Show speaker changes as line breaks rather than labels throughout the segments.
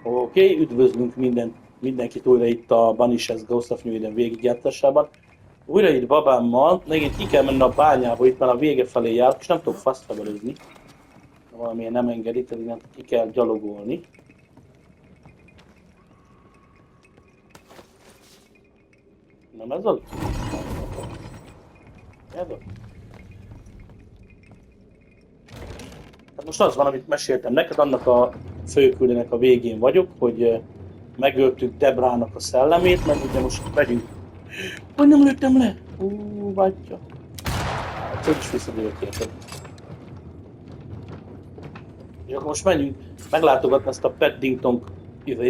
Oké, üdvözlünk mindenkit újra itt a Banishers Ghost of New Eden végigjátszásában. Újra itt babámmal, megint ki kell menni a bányába, itt már a vége felé járok, és nem tudok fasztfevelőzni. Valamilyen nem engedik, tehát nem ki kell gyalogolni. Nem ez az? Ez az? Hát most az van, amit meséltem neked, annak a főküldőnek a végén vagyok, hogy megöltük Debrának a szellemét, meg ugye most megyünk. Hogy nem lőttem le? Bátya. Hát hogy is visszadőlök érted. És akkor most menjünk meglátogatni ezt a Paddington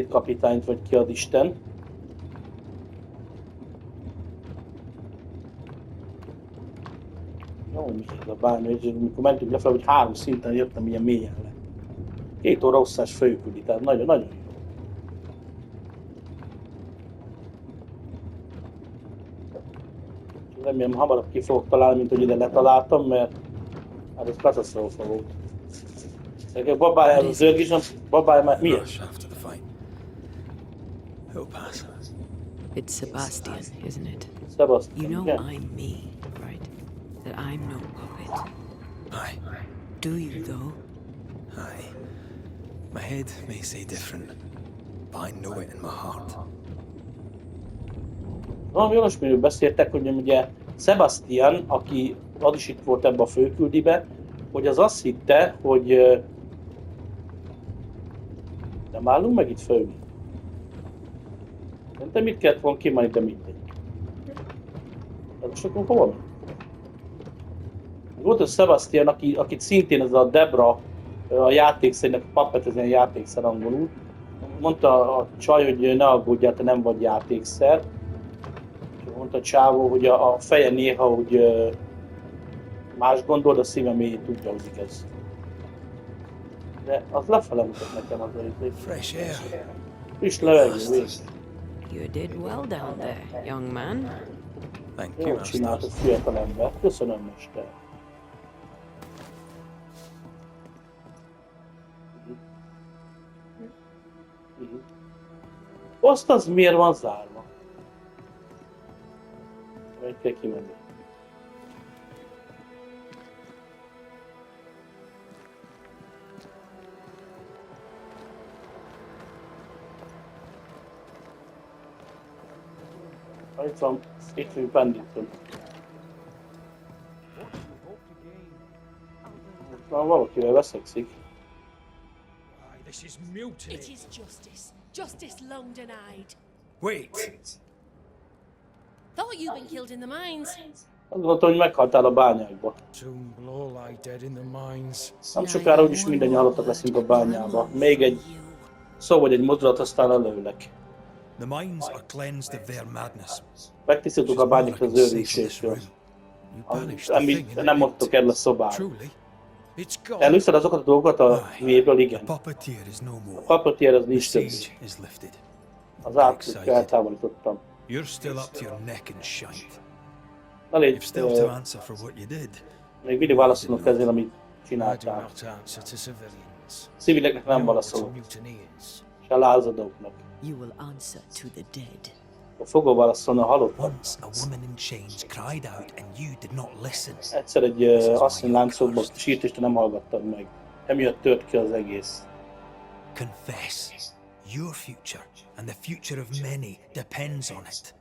kapitányt, vagy ki ad Isten. Jó, mi ez a bánya, és amikor mentünk lefelé, hogy 3 szinten jöttem ilyen mélyen le. 2 óra hosszás főküli, tehát nagyon-nagyon jó. Remélem hamarabb ki fogok találni, mint hogy ide letaláltam, mert hát ez katasztrófa volt. Nekem babája az ők babája már miért?
It's Sebastian, isn't it?
Sebastian,
You know
yeah.
I'm me, right? That I'm no puppet.
Aye.
Do you though?
Aye. My head may say different, but I know it in my heart.
Valami olyasmiről beszéltek, hogy ugye Sebastian, aki az is itt volt ebbe a főküldibe, hogy az azt hitte, hogy nem állunk meg itt fölni. Szerintem mit kellett volna kimenni, de mindegy. Ez most akkor hova megy? Volt a Sebastian, akit szintén ez a Debra, a játékszerének a puppet, ez ilyen játékszer angolul. Mondta a csaj, hogy ne aggódjál, te nem vagy játékszer. Mondta a csávó, hogy a feje néha úgy más gondol, de a szíve mélyén tudja, hogy ez. De az lefele mutat nekem az a
Fresh air.
friss levegő.
You did well down there, young man.
Thank you,
Jól
Master.
csináltad, fiatal ember. Köszönöm, mester. Azt az miért van zárva? Vagy kell kimenni? Itt van Paddington. Már valakivel veszekszik.
This is mutiny.
It is justice. Justice long denied.
Wait!
Thought you'd been killed in the mines.
Azt gondoltam, hogy meghaltál a bányákba.
Soon will all lie dead in the mines.
Nem sokára úgyis mindannyian halottak leszünk a bányába. Még egy szó vagy egy mozdulat, aztán lelőlek.
The mines are cleansed of their madness.
Megtisztítottuk a bányákat az őrültségtől. Nem mondtok el a szobára.
Truly, it's gone.
Először azokat a dolgokat a mélyből,
The
igen.
puppeteer is no
A
more.
papetier az
The
nincs több.
siege is lifted.
Az átlut eltávolítottam.
You're still up to your neck in shite.
Na légy,
You've still to answer for what you did.
még mindig válaszolok ezért, amit
I do
csináltál.
not answer to civilians.
Civileknek nem
Nor to
válaszolok,
mutineers.
se a lázadóknak.
You will answer to the dead.
Fogok válaszolni a halottak.
Once a woman in chains cried out and you did not listen.
Egyszer egy asszony láncokban sírt, és te nem hallgattad meg. Emiatt tört ki az egész.
Confess. Your future and the future of many depends on it.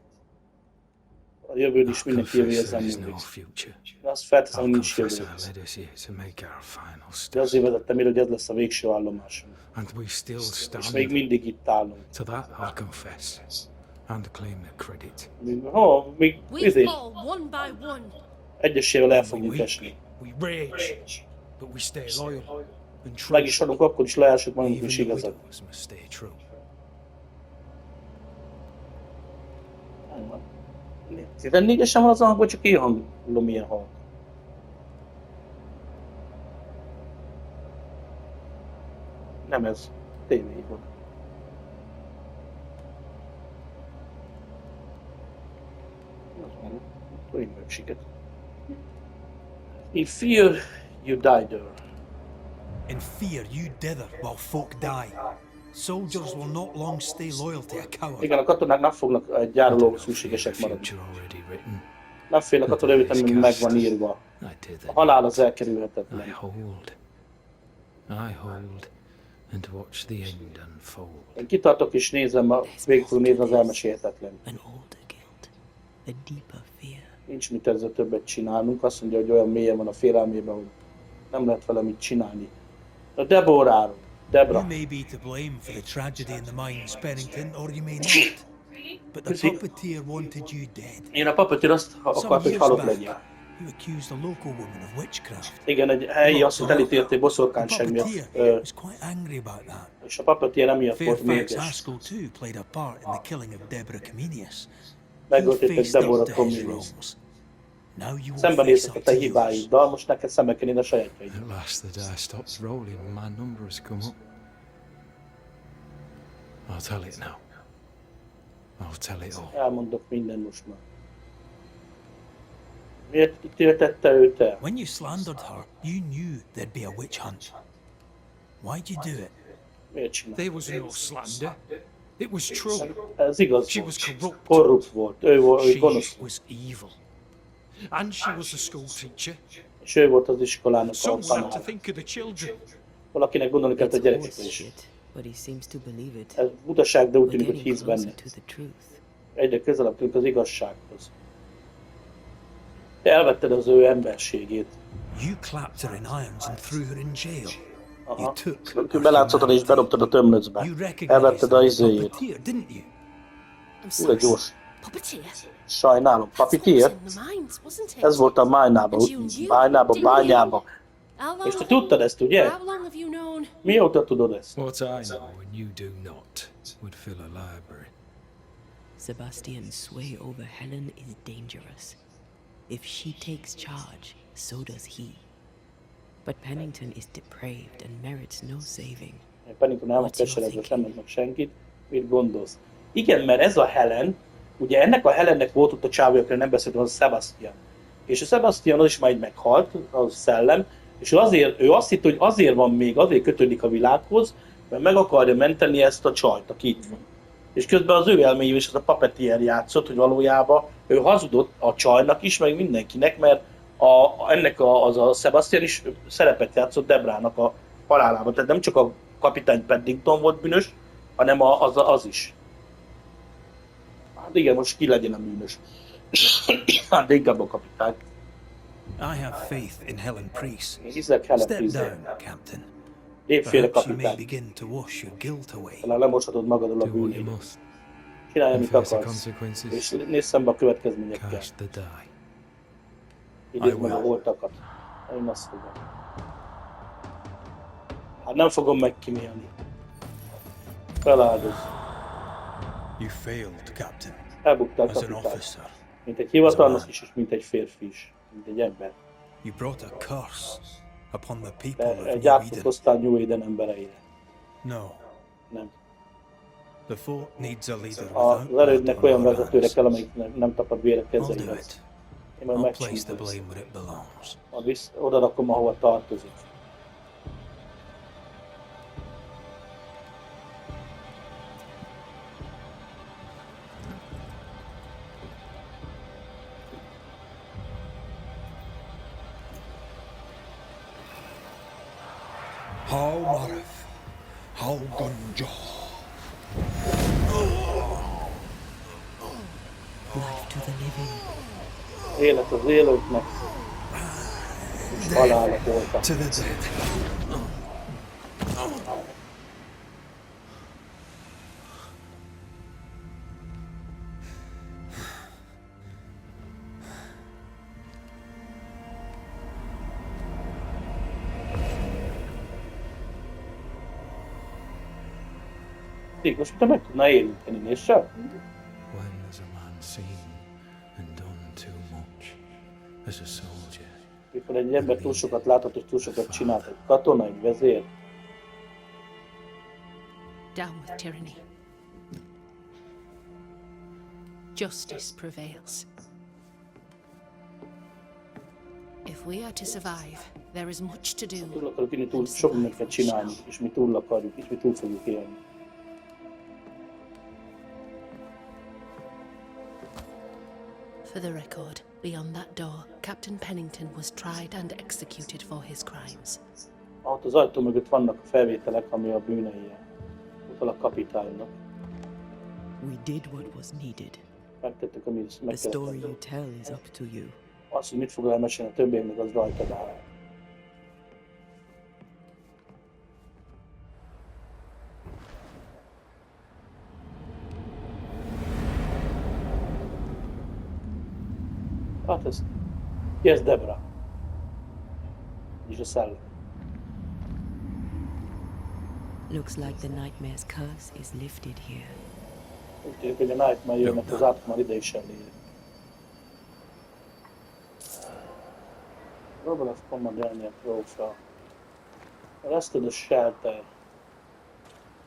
A jövőd is mindenki jövője
There is no
múlik.
future.
De azt felteszem,
Our
hogy nincs
confessor
jövő.
led us here to make our final
De
step.
azért vezettem ide, hogy ez lesz a végső állomásunk.
And we still
És még
stand.
mindig itt állunk.
To that I'll confess. And claim the credit.
Még
We fall one by one.
egyesével el
We
fogunk
weep,
esni.
we rage, but we stay loyal and true.
Meg is adunk, akkor is leássuk magunk is
Even the
igazat.
widows must stay true.
14-esen van az hang, vagy csak én hangolom ilyen hang? Nem ez. Tévé van. In fear, you die there.
In fear you dither while folk die. Soldiers will not long stay loyal to a coward.
Igen, a katonák nem fognak egy gyárulók szükségesek maradni.
Future already written.
Nem félek attól, hogy nem meg van írva.
I did
A
that.
halál az
I
elkerülhetetlen.
hold. And watch the end unfold.
Én kitartok és nézem, végig fogom nézni az elmesélhetetlen.
An older guilt, a deeper fear.
Nincs mit ezzel többet csinálnunk. Azt mondja, hogy olyan mélyen van a félelmében, hogy nem lehet vele mit csinálni. A Deborah.
You may be to blame for the tragedy in the mines, Pennington, or you may not. But the puppeteer wanted you dead.
Én a puppeteer azt akart, hogy halott legyél.
You accused a local woman of witchcraft.
Igen, egy helyi asszonyt elítélték boszorkányság miatt.
Was quite angry about that.
És a puppeteer emiatt volt
Fairfax
mérges.
Haskell too played a part in the killing of Deborah Comenius.
Megölték Deborah Comenius.
Now you will
Szembenéztek
face
a
up
te
to yours.
hibáiddal, most neked szembe kell nézni a sajátjaid.
At last the die stops rolling and my number has come up. I'll tell it now. I'll tell it all.
Elmondok mindent most már. Miért ítéltette őt el?
When you slandered her, you knew there'd be a witch hunt. Why'd you do it?
Miért csinál?
There was no slander. It was true.
Ez igaz
She
volt.
was corrupt.
Korrupt volt. Ő
She
gonosz volt.
was evil. And she was a school teacher.
És ő volt az iskolának a
Someone had to
tanár.
think of the children.
Valakinek gondolni kell a
It's
gyerekekre is.
bullshit, but he seems to believe it.
Ez butaság, de úgy
We're
tűnik, hogy
getting
hisz benne.
closer to the truth.
Egyre közelebb tűnik az igazsághoz. Te elvetted az ő emberségét.
You clapped her in irons and threw her in jail.
Aha.
You took her
Belátszottad és bedobtad a tömlöcbe.
You recognized
Elvetted a
the
izéjét.
puppeteer, didn't you?
I'm
Ú,
sorry.
de gyors.
Puppeteer?
Sajnálom.
That's what was
Papítér?
in the mines, wasn't it?
Ez volt a májnába, bányába.
How long
És te
have you-
tudtad ezt, ugye?
How long have you known?
Mióta tudod ezt?
What I know and you do not would fill a library.
Sebastian's sway over Helen is dangerous. If she takes charge, so does he. But Pennington is depraved and merits no saving.
Pennington el van keseredve, sem ment meg senkit. Mit gondolsz? Igen, mert ez a Helen, ugye ennek a Helennek volt ott a csávó, akiről nem beszéltem, az a Sebastian. És a Sebastian az is majd meghalt, az szellem, és ő azt hitt, hogy azért van még, azért kötődik a világhoz, mert meg akarja menteni ezt a csajt, aki itt van. És közben az ő elméjével is az a puppeteer játszott, hogy valójában ő hazudott a csajnak is, meg mindenkinek, mert az a Sebastian is szerepet játszott Debrának a halálában. Tehát nem csak a kapitány Paddington volt bűnös, hanem az is. Hát igen, most ki legyen a bűnös. Hát de inkább a kapitány.
I have faith in Helen Priest.
Én hiszek Helen
Step
Priestben.
down, Captain.
Lépj félre,
Perhaps you may
kapitány.
begin to wash your guilt away.
Talán lemoshatod magadról a
Do what you
bűnét.
must.
Csinálj,
And
amit
face the
akarsz.
consequences.
És nézz szembe a következményekkel.
Cast the die.
Idézd meg a holtakat. Én azt fogom. Hát nem fogom megkímélni. Feláldoz.
You failed, Captain,
Elbuktál,
as an
kapitány.
officer.
Mint egy hivatalnok is, és mint egy férfi is. Mint egy ember.
You brought a curse upon the people
De
of
egy
New
átfut
Eden.
hoztál New Eden embereire.
No,
Nem.
the fort needs a leader
Az
without
erődnek
blood
olyan
on our
vezetőre
hands.
kell, amelyik nem tapad véret
I'll do
kezeihez.
it.
Én majd
I'll place the
megcsinálom.
blame where it belongs.
Oda rakom, ahova tartozik.
How Marif, how Gunja.
Life to the living.
Élet az élőknek, és halál a holtak.
To the dead.
Most te meg tudnál érinteni, nézd se?
When has a man seen and done too much as a soldier?
Mikor egy ember túl sokat látott, és túl sokat csinált, egy katona, egy vezér,
Down with tyranny. Justice prevails. If we are to survive, there is much to do.
túl akarjuk élni, túl sok mindent kell csinálni, és mi túl akarjuk, és mi túl fogjuk élni.
For the record, beyond that door, Captain Pennington was tried and executed for his crimes.
Ott az ajtó mögött vannak a felvételek, ami a bűnei. Utal a kapitánynak.
We did what was needed.
Megtettük, amit
The story
megtettük.
you tell is up to you.
Az, hogy mit fog elmesélni a többieknek, az rajtad áll. Hát ez... Ki ez Debra? És a szellem.
Looks like the nightmare's curse is lifted here.
Úgy tűnik, hogy a Nightmare jönnek az átmal ide is elé. Rebel of Commandania Trophy. Rest of the shelter.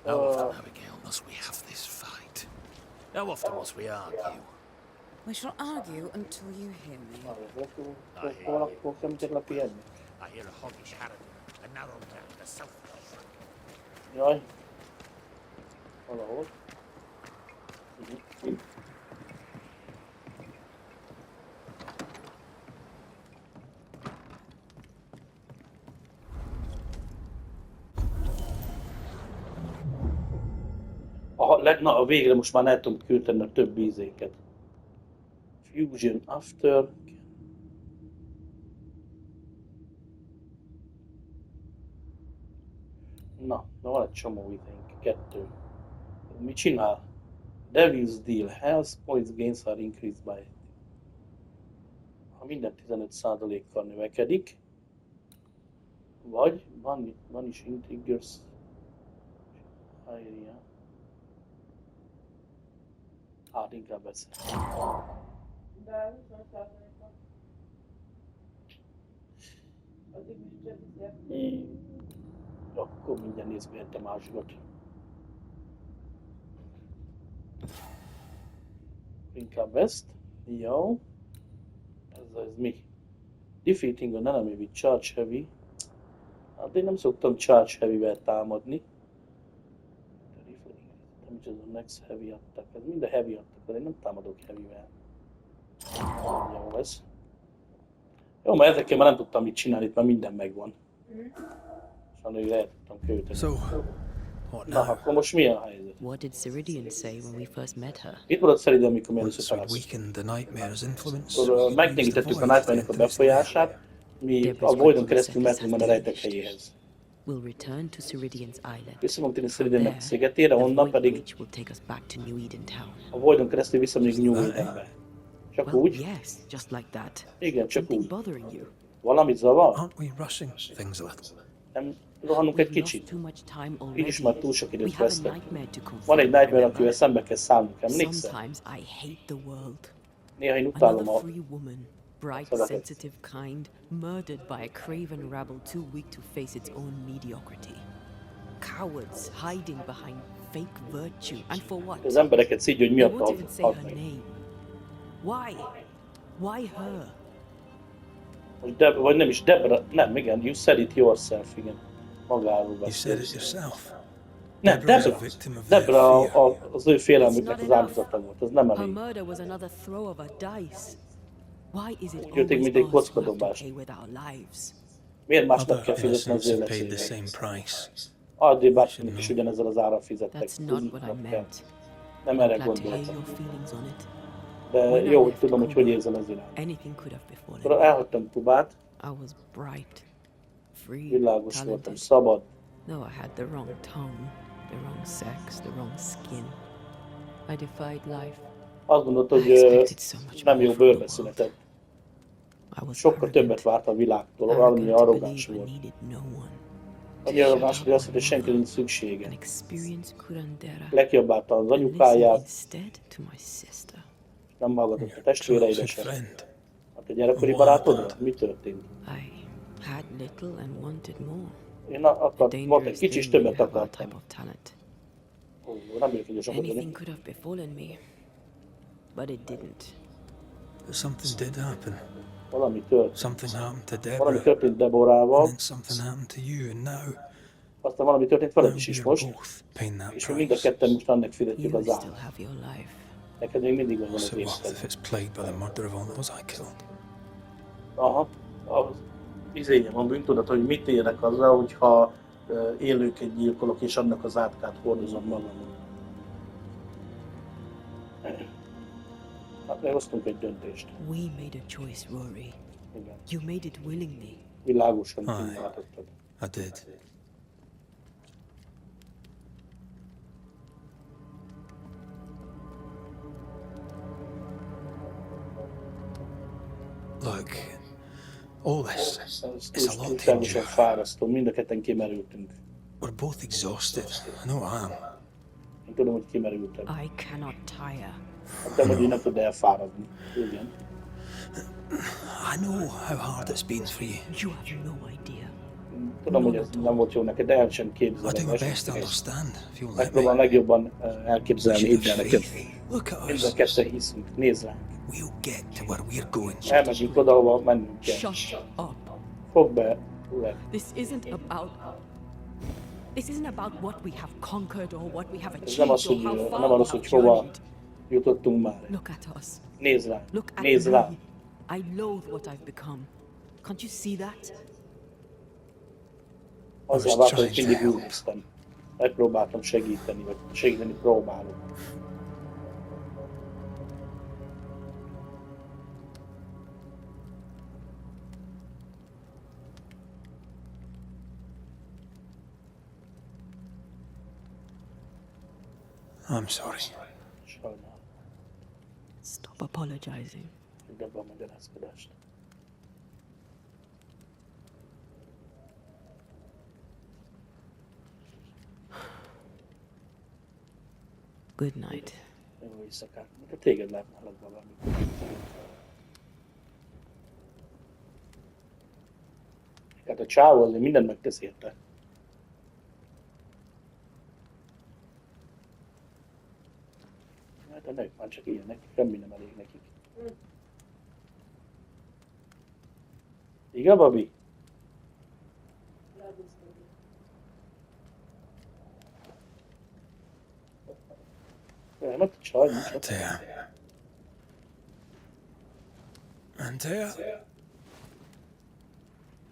How often, Abigail, must we have this fight? How often must we argue?
We shall argue until you hear me.
Akkor kell mit lepihenni.
I hear a hoggish harridan, a narrow down, a selfish shrug.
Jaj. Valahol. Na, a végre most már el tudom küldeni a több ízéket. Fusion After. Na, van egy csomó ízénk. 2. Mit csinál? Devil's Deal. Health points gains are increased by. Ha minden 15%-kal növekedik. Vagy van is intriguers. Area. Hát inkább ez.
De 20%-a. Addig is csepítják.
Akkor mindjárt nézd be a másikat. Inkább ezt. Jó. Ez mi? Defeating an enemy with charge heavy. Hát én nem szoktam charge heavy-vel támadni. Damage is a next heavy attack. Ez mind a heavy attack, de én nem támadok heavy-vel. Jó ez. Jó, mert ezekkel már nem tudtam mit csinálni, itt már minden megvan. Sajnos el tudtam költeni.
So, what
Na,
now?
akkor most mi a helyzet?
What did Ceridian say when we first met her?
Itt volt szerintem, amikor mi először
Once we
találkoztunk.
weakened the nightmare's influence,
Akkor
we could use the
megnézítettük a
void to
Nightmare-nek a
enter its
befolyását, mi a Voidon keresztül mehetünk majd a rejtek helyéhez.
We'll return to Ceridian's island.
Visszamondani
From
Ceridiannek
there,
szigetére,
the
onnan
void
pedig
bridge will take us back to New Eden Town.
a Voidon keresztül visszamegyünk New Edenbe. Csak
Well,
úgy?
yes, just like that.
Igen, csak
Something
úgy.
bothering you?
Valamit zavar?
Aren't we rushing things a little?
Nem rohanunk egy
We've lost
kicsit.
too much time
Így
already.
is már túl sok
We
időt
have a
vesztek.
nightmare to confront.
Van egy Nightmare,
remember?
akivel szembe kell szállnunk, emlékszel?
Sometimes I hate the world.
Néha én utálom
Another
a...
free woman, bright,
Szalakat.
sensitive kind, murdered by a craven rabble too weak to face its own mediocrity. Cowards hiding behind fake virtue. And for what?
Az embereket szígy, hogy
They
miatt
won't even say
halt
her
meg.
name. Why? Why her?
Most vagy nem is, Debra, nem, igen, you said it yourself, igen. Magáról
You said it
beszélsz.
yourself.
Nem,
Debra was a
Debra.
victim of their
Debra
fear.
az ő félelmüknek az áldozata volt, ez nem
Her
elég.
murder was another throw of a dice. Why is it
Úgy jötték, mint egy
always us who have to
kockadobás.
pay with our lives?
Miért másnak
Other
kell fizetni az
innocents have paid the
életéért?
same price.
Addig bárkinek is ugyanezzel az ára fizettek.
That's not what I
Nem kell.
meant.
Nem erre
Glad to hear
gondoltam.
your feelings on it.
De jó, hogy tudom, hogy hogy érzem ez irány.
Anything could have befallen
Akkor
me.
elhagytam Kubát,
I was bright, free,
világos voltam,
talented.
szabad.
Though I had the wrong tongue, the wrong sex, the wrong skin. I defied life.
Azt gondolta, hogy
I expected so much
nem
more
jó
from the
bőrbe
world.
született.
I was
Sokkal többet
arrogant,
várt a világtól, valami
arrogant to
arrogáns
believe I
volt.
needed no one.
Annyi arrogáns, hogy azt mondta, hogy senki nincs szüksége.
An experienced curandera.
Lekiabálta az
and listened
anyukáját,
instead to my sister.
nem hallgatott a
Your
testvéreire
childhood
sem.
friend.
Hát a gyerekkori barátodra? Mi történt?
I had little and wanted more.
Én
A
volt egy
dangerous
kicsi is
thing when you
többet
have our
akartam.
type of talent.
Ó, nem bírok, hogy a sokat
Anything
lenni.
could have befallen me, but it didn't.
But something did happen.
Valami történt.
Something happened to
Valami
Deborah.
történt
And
Deborával,
then something happened to you, and now,
aztán valami történt veled is
we
is
are
most,
both paying that
és mi mind a
price.
ketten most annak fizetjük
You
az
still
árat.
have your life.
Neked még mindig megvan
What's
az
it worth
észred.
if it's plagued by the murder of all those I killed?
Aha, az izényem a bűntudat, hogy mit érek azzal, hogyha élőket gyilkolok, és annak az átkát hordozom magamon. Hát meghoztunk egy döntést.
We made a choice, Rory.
Igen.
You made it willingly.
Világosan
Aye.
kimutattad.
I did. Look, all this,
Ez
it's a lot to
túlságosan
endure.
fárasztó, mind a ketten kimerültünk.
We're both exhausted. I know I am.
Én tudom, hogy kimerültem.
I cannot tire.
Hát te vagy, hogy nem tud elfáradni. Igen.
I know how hard it's been for you.
You have no idea.
Tudom, hogy ez nem volt jó neked, de el sem
I'll do
képzelem.
my best to understand, if you'll let me.
Megpróbálom legjobban elképzelni, hidd el neked.
Look at
Mind
us.
a ketten hiszünk, nézd ránk.
We'll get to where we're going.
Elmegyünk oda, ahova mennünk kell.
Shut up.
Fogd be, Ured.
This isn't about what we have conquered or what we have
Ez nem az,
achieved
hogy,
or how far
nem
we
az,
have
hogy hova
journeyed.
jutottunk már.
Look at us.
Nézd rá,
Look at
nézd rá.
me. I loathe what I've become. Can't you see that?
Azzal vártam, hogy mindig üldöztem. Megpróbáltam segíteni, vagy segíteni próbálok.
I'm sorry.
Sajnálom,
Stop apologizing.
hogy ebbe a magyarázkodást.
Good night.
Jó éjszakát. De téged látnálak valami. Hát a csávó azért mindent megtesz érte. Hát a nők már csak ilyenek, semmi nem elég nekik. Igen, Babi? Nem, hát a csaj nincs ott.
Antea. Antea?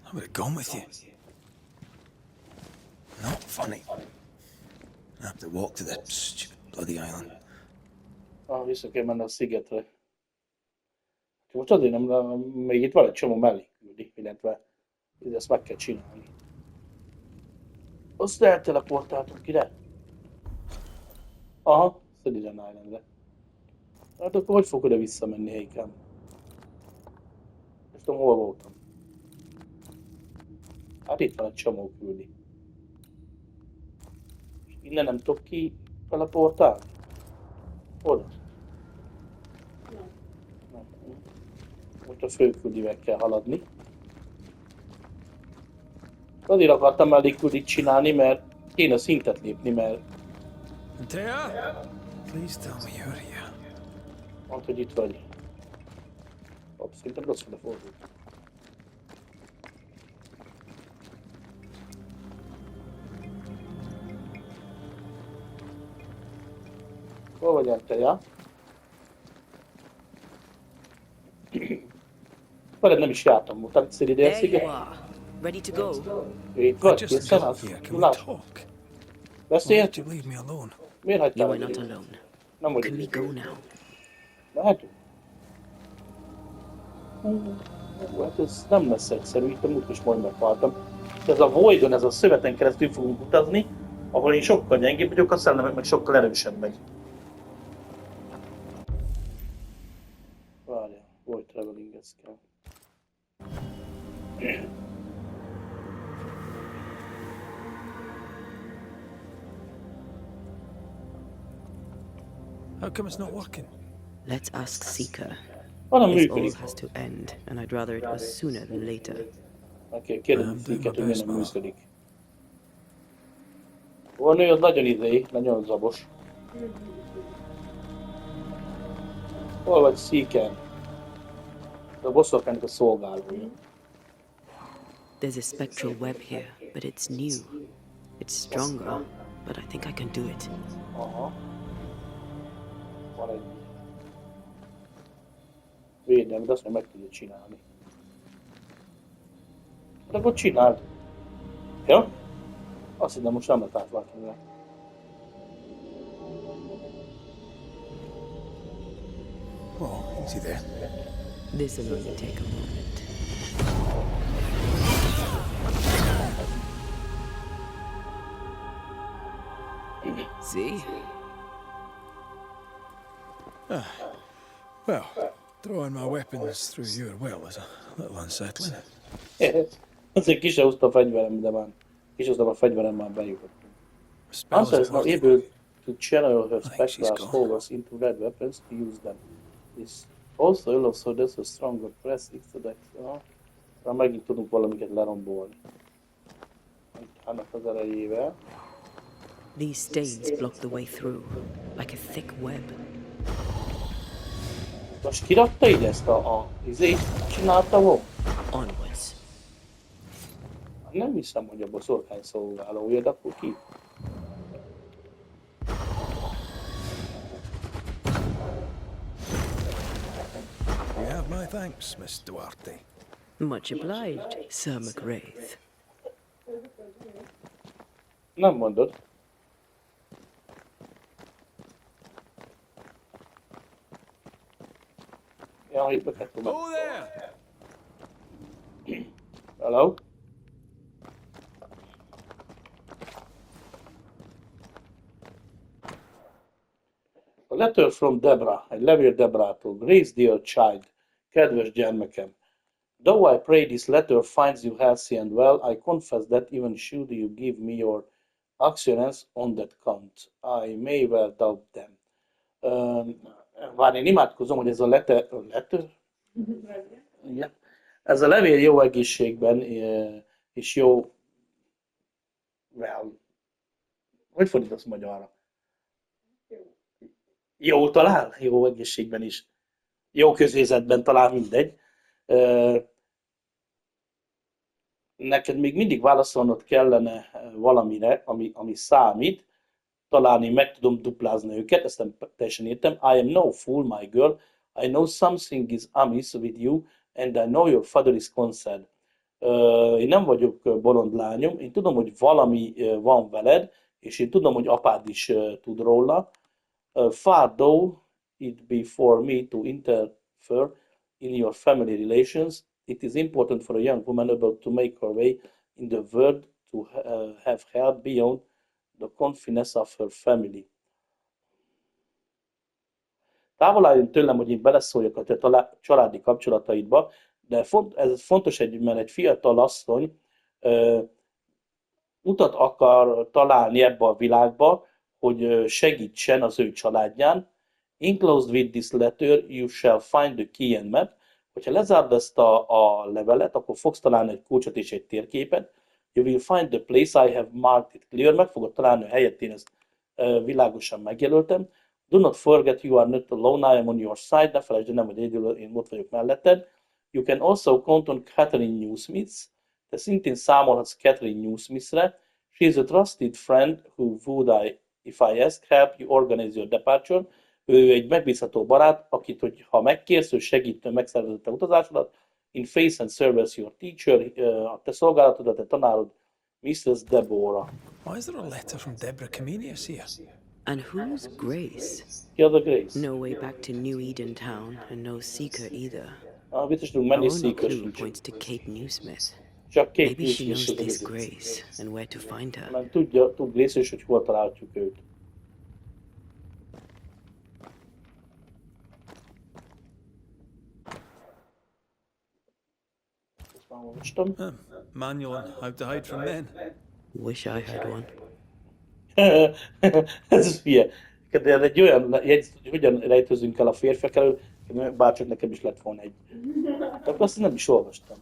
I would have gone with you. Not funny. I have to walk to the stupid bloody island.
Vissza kell menni a szigetre. Most azért nem, még itt van egy csomó melléküldi, illetve ezt meg kell csinálni. Azt elteleportáltunk ide? Aha, Szediren Islandre. Hát akkor hogy fog oda visszamenni, Heikám? Nem tudom, hol voltam. Hát itt van egy csomó küldi. És innen nem tudok ki teleportálni? Oda? Nem. Most a főküldivel kell haladni. Azért akartam mellékküldit csinálni, mert kéne szintet lépni, mert
Antea? Please tell me you're here.
mondd, hogy itt vagy. Hopp, szerintem rossz fele fordult. Hol vagy Antea? Veled nem is jártam, voltam egyszer ide a
There you
sziget.
are. Ready to go.
Itt
I
vagy,
just
készen
got
állsz?
here. Can we
Láss,
talk? Why did
beszélhetünk?
you leave me alone?
Miért
You
hagytál
are
meg
not
ide?
alone.
Nem vagy
Can we
itt.
go now?
Mehetünk? Hát ez nem lesz egyszerű, itt a múlt is majd meghaltam. Ez a Voidon, ez a szöveten keresztül fogunk utazni, ahol én sokkal gyengébb vagyok, a szellemek meg sokkal erősebbek. Várjál, Void Traveling, ez kell.
How come it's not working?
Let's ask Seeker.
Van,
This all
működik.
has to end, and I'd rather it was sooner than later.
Oké, kérdezni
Nem,
Széket, hogy
de
miért nem
best
működik. A nő az nagyon idei, nagyon zabos. Hol vagy Széken? A bosszorkánynak a szolgálója.
There's a spectral web here, but it's new. It's stronger, but I think I can do it.
Aha. Van egy Védem, de azt meg tudja csinálni. De akkor csináld. Ja? Azt hiszem, most nem lehet átváltani rá.
Oh, easy there.
This'll only take a moment. See?
Well, throwing my weapons through your will is a little unsettling.
Azért ki se húzta a fegyverem, de már kihúztam a fegyverem, már bejutottunk.
A spell
Answer
is
is now
working.
able to channel her
I think she's
spectral
gone.
powers into red weapons to use them. This also allows her a stronger press X dex. Már megint tudunk valamiket lerombolni. Annak az erejével.
These stains block the way through, like a thick web.
Most kirakta ide ezt a izét? Csinálta volna?
Onwards.
Nem hiszem, hogy a boszorkány szolgálója, de akkor ki?
You have my thanks, Miss Duarte.
Much obliged, Sir McWraith.
Nem mondod. Ja, itt be kell tudom.
Oh there!
Hello? A letter from Deborah, egy levél Deborától. Grace, dear child, kedves gyermekem. Though I pray this letter finds you healthy and well, I confess that even should you give me your assurance on that count, I may well doubt them. Várj, én imádkozom, hogy ez a letter? Igen. Ez a levél jó egészségben és jó... Well, hogy fordítasz magyarra? Jó talán, jó egészségben is. Jó közérzetben talán mindegy. Neked még mindig válaszolnod kellene valamire, ami számít. Talán én meg tudom duplázni őket, ezt nem teljesen értem. I am no fool, my girl. I know something is amiss with you, and I know your father is concerned. Én nem vagyok bolond lányom, én tudom, hogy valami van veled, és én tudom, hogy apád is tud róla. Far though it be for me to interfere in your family relations, it is important for a young woman about to make her way in the world to have help beyond the confidence of her family. Távol álljon tőlem, hogy én beleszóljak a te családi kapcsolataidba, de ez fontos, mert egy fiatal asszony utat akar találni ebbe a világba, hogy segítsen az ő családján. Enclosed with this letter you shall find the key and map. Hogyha lezárd ezt a levelet, akkor fogsz találni egy kulcsot és egy térképet. You will find the place I have marked it clear. Meg fogod találni a helyet, én ezt világosan megjelöltem. Do not forget you are not alone, I am on your side. Ne felejtsd, nem vagy egyedül, én ott vagyok melletted. You can also count on Catherine Newsmith. Te szintén számolhatsz Catherine Newsmithre. She is a trusted friend who would if I ask help you organize your departure. Ő egy megbízható barát, akit, hogy ha megkérsz, ő segít megszervezni a utazásodat. In face and service your teacher, a te szolgálatodat, a te tanárod, Mrs. Deborah.
Why is there a letter from Deborah Comenius here?
And who's Grace?
Ki az a Grace?
No way back to New Eden Town, and no seeker either.
Biztos tudunk
Our
menni,
only
Seeker
clue
sincs.
points to Kate Newsmith.
Csak két
Maybe she knows
Newsmith
this
az egész.
Grace and where to find her.
Mert tud Grace is, hogy hol találhatjuk őt. Ezt már olvastam.
Manual on how to hide from men.
Wish I had one.
Ez hülye. De ez egy olyan jegyzet, hogy hogyan rejtőzünk el a férfiak elől, bárcsak nekem is lett volna egy. Akkor azt nem is olvastam.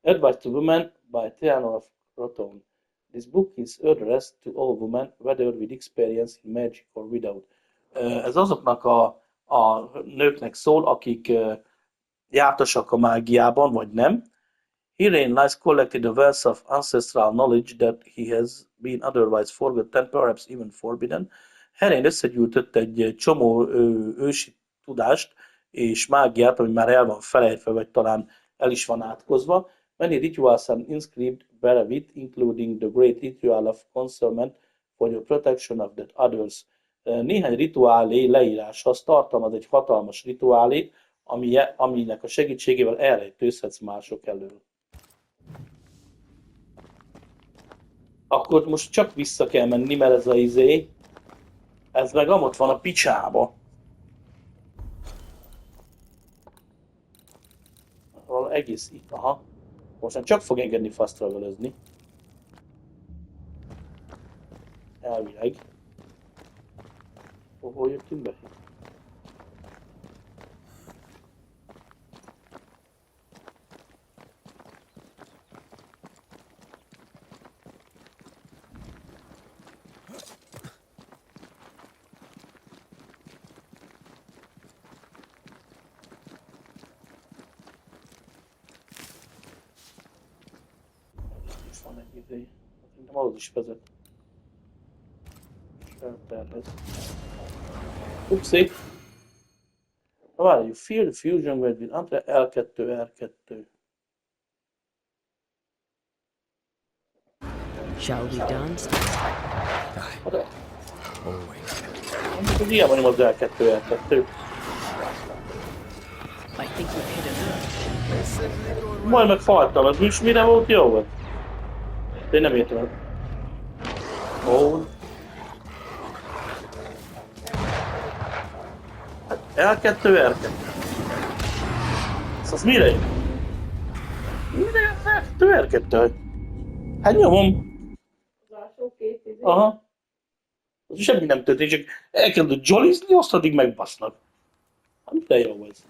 Advice to Women by Theodore Roton. This book is addressed to all women, whether with experience in magic or without. Ez azoknak a nőknek szól, akik jártasak a mágiában, vagy nem. Herein lies collected a wealth of ancestral knowledge that he has been otherwise forgotten, perhaps even forbidden. Herein összegyűjtött egy csomó ősi tudást, és mágiát, ami már el van felejtve, vagy talán el is van átkozva. Many rituals are inscribed therewith, including the great ritual of concealment for the protection of the others. Néhány rituálé leírása az tartalmaz egy hatalmas rituálét, aminek a segítségével elrejtőzhetsz mások elől. Akkor most csak vissza kell menni, mert ez a izé, ez meg amott van a picsába. Valami egész itt, aha. Most már csak fog engedni fast travelözni. Elvileg. Hol jöttünk be? Itt van egy idő. Szerintem ahhoz is vezet. Shelterhez. Upsi! Na várj, you feel the fusion with L2, R2.
Shall we dance?
Mondjuk, hogy ilyen van az L2, R2.
I think we've hit a nerve.
Majd megfaltam, ez is mire volt jó volt? De én nem értem el. Ó. Hát L2, R2. Az mire jön? Mire jön L2, R2? Hát nyomom.
Az alsó két izé.
Aha. Az semmi nem történik, csak elkezdett jollizni, azt addig megbasznak. Hát de jó ez.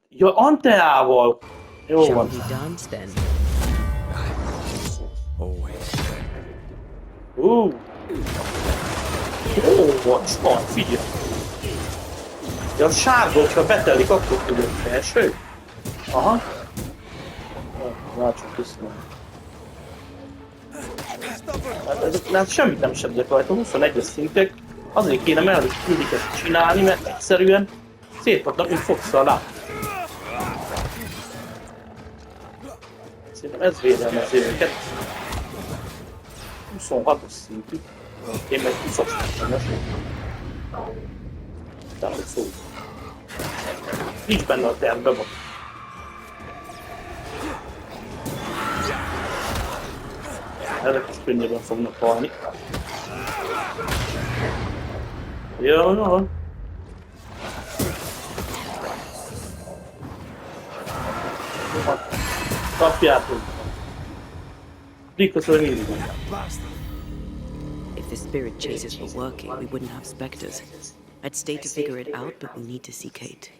Ja, Anteával! Jó
Shall
van.
we dance then?
Ó, van, figyelj! Ja, a sárga, hogyha betelik, akkor tudod felső. Aha. Látsuk tisztán. Hát semmit nem sebzek rajta, 21-es szintek. Azért kéne mellett küldiket csinálni, mert egyszerűen szétpadnak, mint fogszal lát. Szerintem ez védelmezi őket. 26-os szintű. Én meg 20-as. Tehát szó. Nincs benne a tervben van. Ezek is könnyebben fognak halni. Jó. Kapjátok. Because we're needing it.
If the spirit chases were working, we wouldn't have specters. I'd stay to figure it out, but we need to see Kate.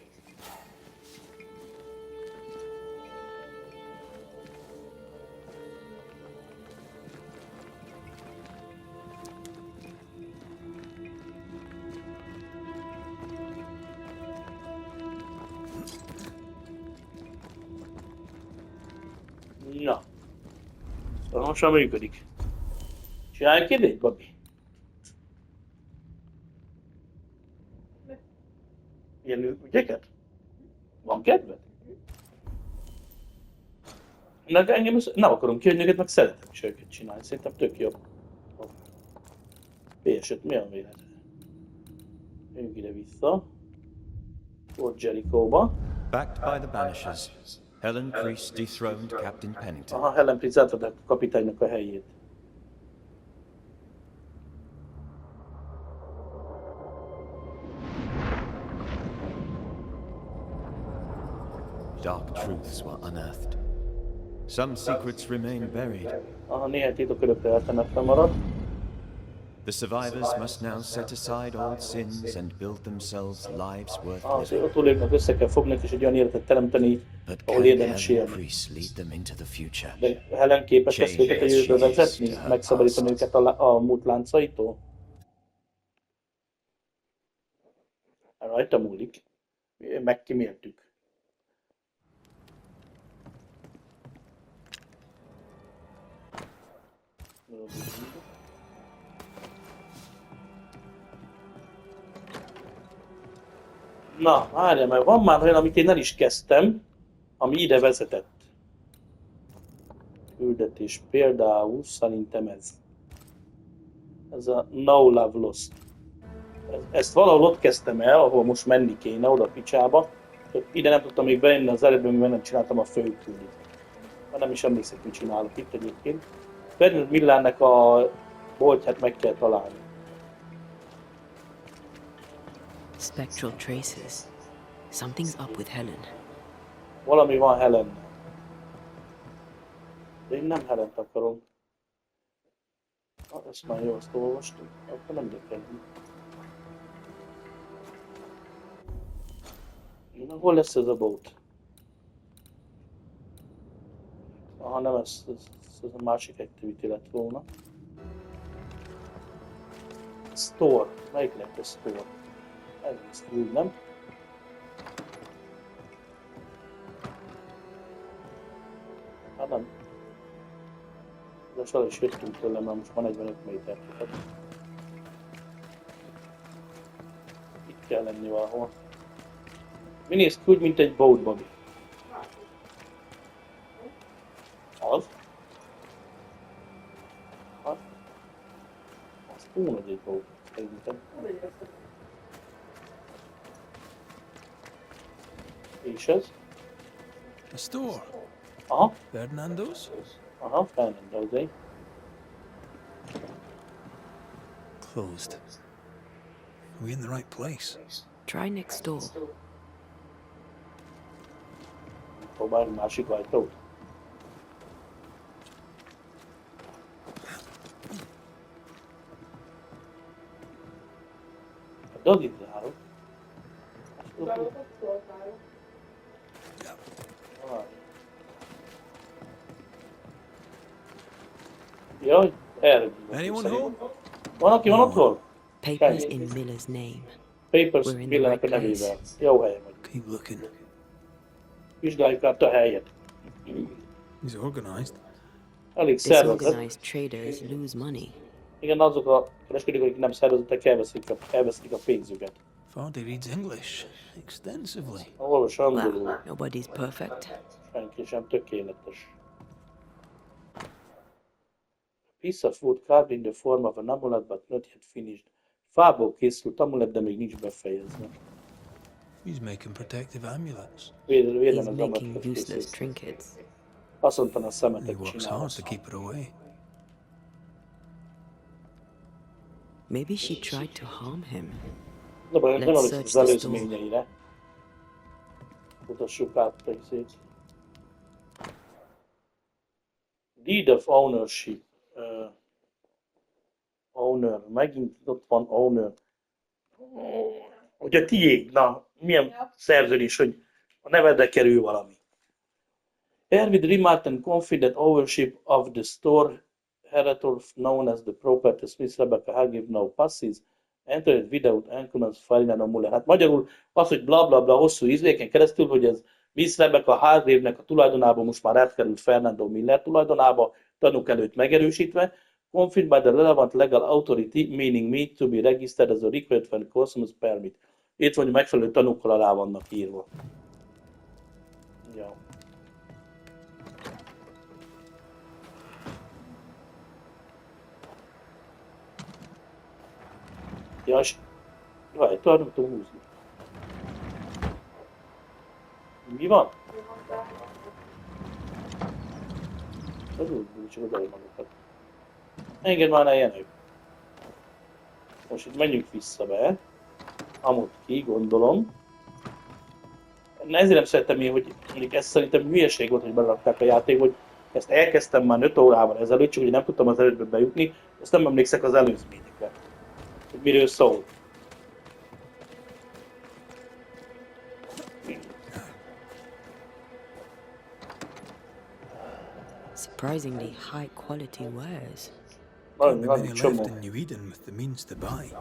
Na. Szóval most már működik. Csinálj kérdést, Babi? Ilyen ügyeket? Van kedved? Engem nem akarom kiadni, meg szeretem is őket csinálni. Szerintem tök jó. PS5, mi a véletlen? Jönjünk ide vissza. Ott Jericho-ba.
Backed by the Banishers, Helen Priest dethroned Captain Pennington.
Aha, Helen Priest átadta a kapitánynak a helyét.
Dark truths were unearthed. Some secrets remain buried.
Aha, néhány titok örökre eltemetve maradt.
The survivors must now set aside old sins and build themselves lives worth
Az
living.
a túlélőknek össze kell fogni, és egy olyan életet teremteni,
But
ahol
can
érdemes
Helen
élni.
Priest lead them into the future?
De Helen képes lesz őket a jövőbe vezetni, megszabadítani őket a múlt láncaitól? Rajta múlik. Megkíméltük. Na, várjál, mert van már olyan, amit én el is kezdtem, ami ide vezetett. Küldetés például, szerintem ez. Ez a No Love Lost. Ezt valahol ott kezdtem el, ahol most menni kéne, oda a picsába. Ide nem tudtam még bejönni az eredetben, mert nem csináltam a főküldit. Nem is emlékszek, mit csinálok itt egyébként. Ferdinand Millernek a boltját meg kell találni.
Spectral traces. Something's up with Helen.
Valami van Helen. De én nem Helent akarom. Ezt már jó, azt olvastuk. Akkor nem érdekel. Na, hol lesz ez a boat? Aha, nem ez a másik activity lett volna. Store. Melyik lett a store? Ez úgy, nem? Hát nem. De el is jöttünk tőle, mert most már 45 méter. Itt kell lenni valahol. Mi néz ki úgy, mint egy boat, Bobby? Az? Hát? Az túl egy boat, szerintem. És ez?
A store.
Aha.
Ferdinando's?
Aha, Fernandozé.
Closed. Are we in the right place?
Try next door.
Próbálj másik ajtót. De az itt zárok. Jaj, erre.
Anyone home?
Van, aki van otthon?
Papers in Miller's name.
Papers
We're in the
Millernek a
right
nevével.
place.
Jó helyen vagy.
Keep looking.
Vizsgáljuk át a helyet.
He's organized.
Elég szervezett.
Disorganized traders lose money.
Igen, azok a kereskedők, akik nem szervezettek, elveszik a pénzüket.
Vardy reads English extensively.
Olvas angolul.
Well, nobody's perfect.
Senki sem tökéletes. Piece of wood carved in the form of an amulet but not yet finished. Fából készült amulet, de még nincs befejezve.
He's making protective amulets.
Védelem
He's
az
making
amuletet
useless
készít.
trinkets.
Haszontalan
He
szemetet
works
csinál.
hard to keep it away.
Maybe she tried to harm him.
De baj, nem
Let's
emlékszem
search
az
the
előzményeire. Mutassuk át a izét. Deed of ownership. Owner. Megint ott van owner. Hogy a tiéd, na, milyen szerződés, hogy a nevedre kerül valami. Hervid remarked and confident ownership of the store heretor known as the property Smith Rebecca Hargrave now passes, entered without encumbrance Ferdinand Muller. Hát magyarul az, hogy blablabla hosszú ízléken keresztül, hogy ez Miss Rebecca Hargrave-nek a tulajdonába most már átkerült Fernando Miller tulajdonába, tanúk előtt megerősítve, confirmed by the relevant legal authority, meaning me, to be registered as a required for customs permit. Itt van, hogy megfelelő tanúkkal alá vannak írva. Ja. Ja, és várj, tovább tudom húzni. Mi van? Ez úgy csak az magukat. Engedd már ne ilyenek. Most itt menjünk vissza be. Amúgy ki, gondolom. Ezért nem szeretem én, hogy mondjuk ez szerintem hülyeség volt, hogy berakták a játék, hogy ezt elkezdtem már 5 órával ezelőtt, csak hogy nem tudtam az előttbe bejutni, azt nem emlékszek az előzményekre. Hogy miről szól.
Surprisingly high quality wares.
Can't be many
Nagyon
left
csomó.
in New Eden with the means to buy.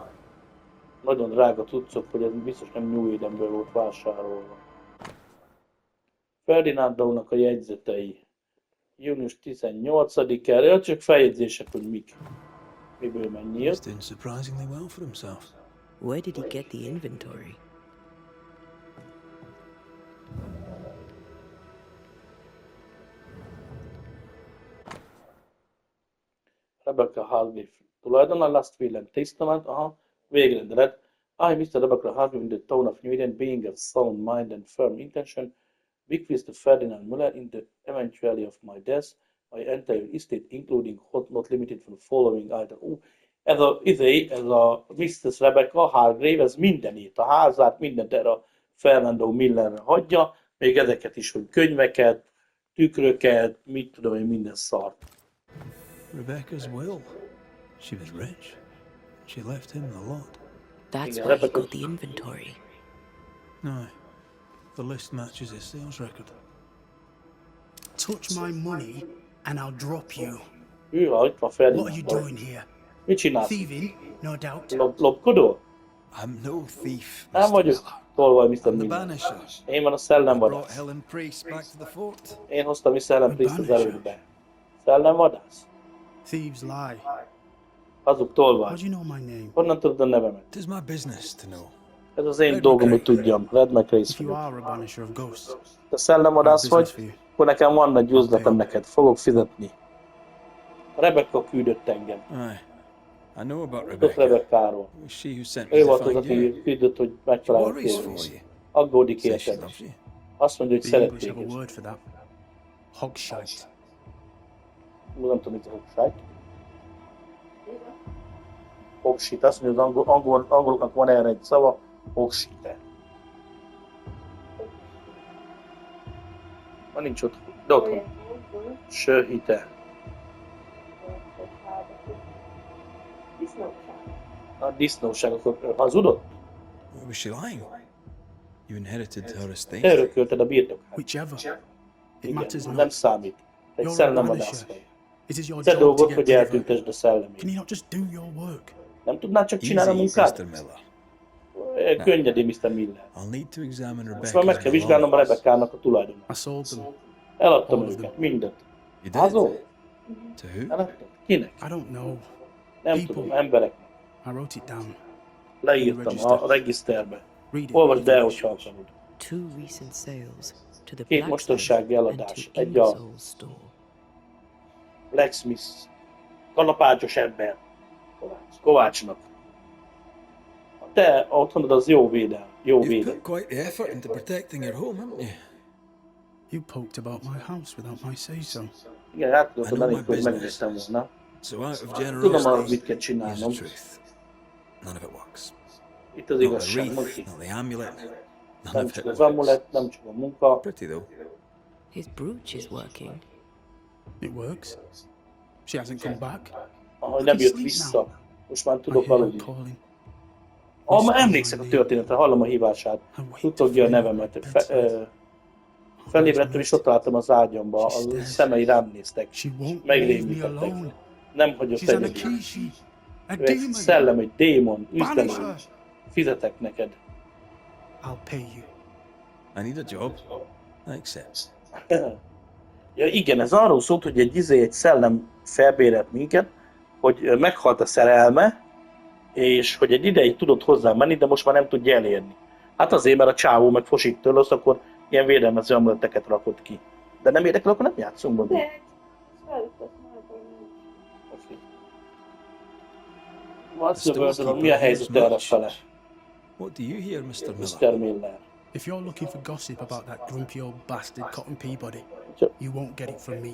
Nagyon drága cuccok, hogy ez biztos nem New Edenből volt vásárolva. Ferdinandónak a jegyzetei. Június 18-ára, csak feljegyzések, hogy mik. Miből mennyi
He's
jött.
doing surprisingly well for himself.
Where did he get the inventory?
Rebecca Hargrave tulajdona, Last Will and Testament, aha, végrendelet. I, Mr. Rebecca Hargrave, in the town of New Eden, being of sound mind and firm intention, bequeath to Ferdinand Muller in the eventuality of my death, my entire estate, including not limited from the following item. Ez a Mrs. Rebecca Hargrave, ez mindenét, a házát, mindent erre a Fernando Millerre hagyja, még ezeket is, hogy könyveket, tükröket, mit tudom én, minden szart.
Rebecca's will. She was rich. She left him a lot.
That's
Yeah,
why he
Rebecca-
got the inventory.
No, the list matches his sales record.
Touch my money and I'll drop you.
Itt van
What are you
Ferdinand.
doing here?
Mit csinálsz?
Thieving, no doubt.
Lopkodó?
I'm no thief,
Nem
Mr.
vagyok
Miller.
tolvaj, Mr.
I'm the
Miller.
Banishers.
Én van a
Brought
szellemvadász.
Helen Priest back to the fort.
Én hoztam vissza Helen Priest az erődbe. Szellemvadász?
Thieves lie.
Hazug
How
tolvaj.
do you know my name?
Honnan tudod a nevemet?
It is my business to know.
Ez az én dolgom, hogy tudjam. Red McRae
If you
vagyok.
are a banisher of ghosts,
Te szellemvadász
business for
vagy,
you.
akkor nekem van egy üzletem neked. Fogok fizetni. A Rebecca küldött engem.
Aye, I know about
Tudok
Rebecca.
Rebecca-ról.
It was she who sent me
Ő
to
volt az,
find
aki
you.
küldött, hogy
She
megtalálja
worries for
téged.
you.
Aggódik
Says she
érted.
loves you.
Azt mondja, hogy
The
szeret
English have a
téged.
word for that. Hogshite.
Nem tudom, mit a hogshite. Hogshite. Azt mondja, az angoloknak van erre egy szava. Hogshite. Ma nincs ott. De ott van. Sőhite. A disznóság, akkor hazudott?
Was she lying? You inherited her
Te
estate.
örökölted a birtokát.
Whichever. It
Igen,
matters
nem
not.
számít. Egy
You're a
szellemvadász
banisher.
vagy.
It is your
Te
job to
dolgod,
get
hogy
delivered.
eltüntesd a szellemét.
Can you not just do your work?
Nem tudnád csak csinálni a
Easy,
munkát?
Mr. Miller.
Könnyedé, Mr. Miller.
I'll need to examine
Most már meg kell vizsgálnom a
Rebecca's.
Rebecca-nak a tulajdonát.
I sold them.
Eladtam
All of
őket,
them.
mindent.
You did?
Azon?
To who?
Eladtam. Kinek?
I don't know.
Nem
People.
tudom, embereknek.
I wrote it down.
Leírtam a regiszterbe.
Read it.
Olvasd el, hogyha akarod.
2 recent sales to the
Két mostansági
blacksmith and
eladás.
to
Egy a
Ingersoll's store.
Blacksmith. Kalapácsos ember. Kovácsnak. A te otthonod az jó védel. Jó
You've
védel.
put quite the effort into protecting your home, haven't you?
You poked about my house without my say-so.
Igen, hát tudod,
I
hogy
know my
elég, hogy
business.
megnéztem volna.
So out of
Tudom, hogy
generosity,
mit kell
here's
csinálnom.
the truth. None of it works.
Itt az
Not the
igazság, mondd
wreath,
ki.
not the amulet. None
Nem
of it
csak az
works.
amulet, nem csak a munka.
Pretty though.
His brooch is working.
It works. She hasn't come back.
Ahogy nem jött vissza. Most már
I
tudok
hear her
aludni.
calling.
Már emlékszek a történetre, hallom a hívását. Tudtogja a nevemet. Felébredtem és ott találtam az ágyamba, a szemei rám néztek.
She won't leave me
Megrémítettek.
alone.
Nem hagyott
She's an
egyedül.
Akishi. A
Ő egy
demon.
szellem, egy démon, üzletem.
Banisher.
Fizetek neked.
I'll pay you.
I need a job. I accept.
Ja igen, ez arról szólt, hogy egy szellem felbérelt minket, hogy meghalt a szerelme, és hogy egy ideig tudott hozzám menni, de most már nem tudja elérni. Hát azért, mert a csávó meg fosít tőle, akkor ilyen védelmező amuletteket rakott ki. De nem érdekel, akkor nem játszunk be.
De, feltett már
Oké. What's the word, mi a helyzet erre fele?
What do you hear, Mr. Miller?
Mr. Miller.
If you're looking for gossip about that grumpy old bastard Cotton Peabody, you won't get it from me.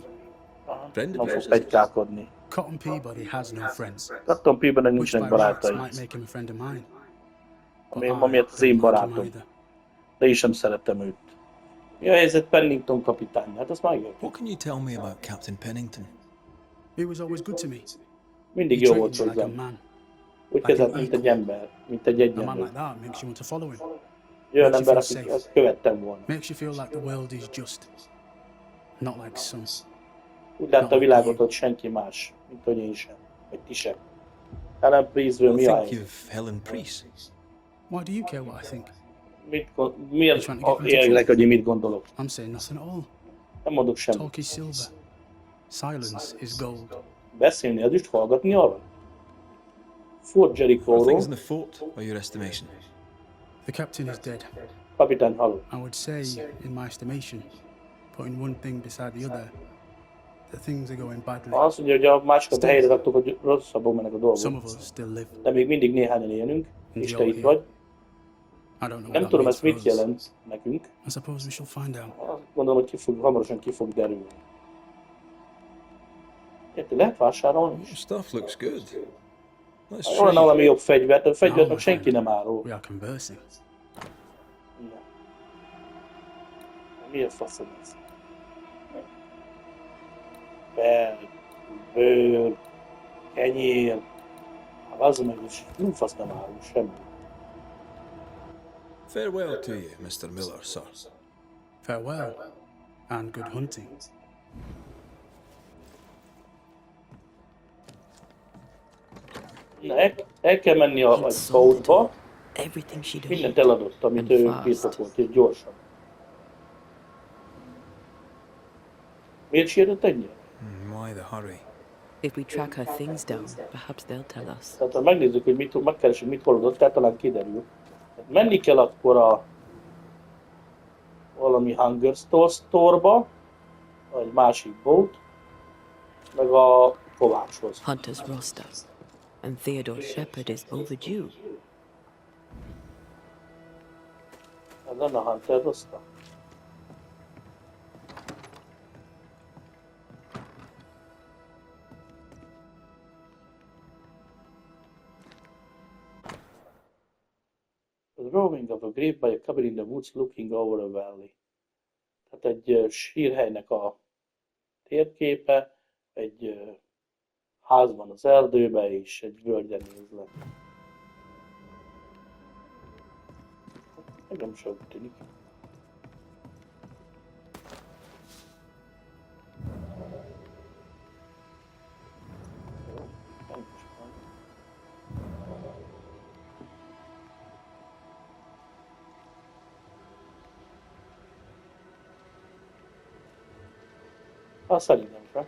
Friend
Nem
of
fog
yours?
pegykálkodni.
Cotton Peabody has no friends,
Cotton Peabody
which by
nincsenek
rights
barátai.
might make him a friend of mine.
Ami amiatt az én
don't like him
barátom.
either.
De én sem szerettem őt. Mi a helyzet Pennington kapitány? Hát azt megértem.
What can you tell me about Captain Pennington?
He was always good to me.
Mindig
He
jó volt
treated me like a
hozzám.
man.
Úgy kezelt, mint egy ember, mint egy
A man
egyenlő.
like that makes you want to follow him.
Olyan
makes
ember,
you feel
akit
safe.
azt követtem volna.
Makes you feel like the world is just. Not like some.
Úgy látta a világot, hogy senki más, mint hogy én sem. Vagy ti sem. Helen Priestről
What
mi a
think you
helyzet?
of Helen Priest?
Why do you care what I think?
Miért érlek, hogy én mit gondolok?
I'm saying nothing at all.
Nem mondok semmit.
Talk is silver. Silence is gold.
Beszélni az is, hallgatni arra? Fort
How are things
Jericho-ról,
in the fort, by your estimation?
The captain is dead.
kapitány halott.
I would say, in my estimation, putting one thing beside the other, things are going badly.
Azt mondja, hogy a másikat helyre raktuk, hogy rosszabbul mennek a
Some
dolgok.
of us still live.
De még mindig néhányan élünk, és te
you're
itt
here.
vagy.
I don't know what
Nem
that
tudom,
means
ez
for
mit
us.
jelent nekünk.
I suppose we shall find out.
Azt gondolom, hogy hamarosan ki fog derülni. Érted, lehet vásárolni
Your
is?
stuff looks good. Let's
Olyan
trade.
valami jobb fegyvert, a fegyvert
No,
meg
my
senki
friend.
nem árul.
We are conversing.
Na. Milyen faszom ez? Fel, bőr, kenyér. Hát az meg is fasz nem árul semmi.
Farewell to you, Mr. Miller, sir.
Farewell, and good hunting.
Na, el kell menni a boatba.
Everything she'd
Mindent
owned.
eladott, amit ő birtokolt, és gyorsan. Miért sietett ennyire?
Why the hurry?
If we track her things down, perhaps they'll tell us.
Tehát ha megnézzük, hogy megkeresünk, mit hordott, tehát talán kiderül. Tehát menni kell akkor a valami Hunger Store-ba, vagy másik boat, meg a kovácshoz.
Hunter's roster. And Theodore Shepard is overdue.
Ez lenne a Hunter roster. The drawing of a grave by a cabin in the woods looking over a valley. Tehát egy sírhelynek a térképe, egy házban az erdőbe és egy völgyre néz le. Nem sok tűnik. Szerintem sem.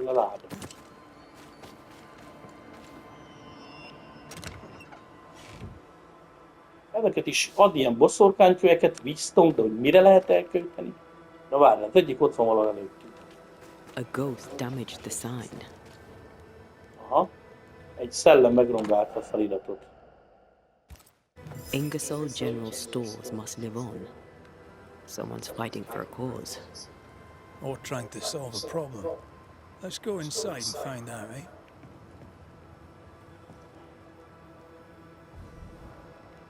La láda. Ezeket is ad ilyen boszorkányköveket, víztong, de hogy mire lehet elkölteni? Na várjál, az egyik ott van valahol előttünk.
A ghost damaged the sign.
Aha. Egy szellem megrongálta a feliratot.
Ingersoll General Stores must live on. Someone's fighting for a cause.
Or trying to solve a problem. Let's go inside and find out, eh?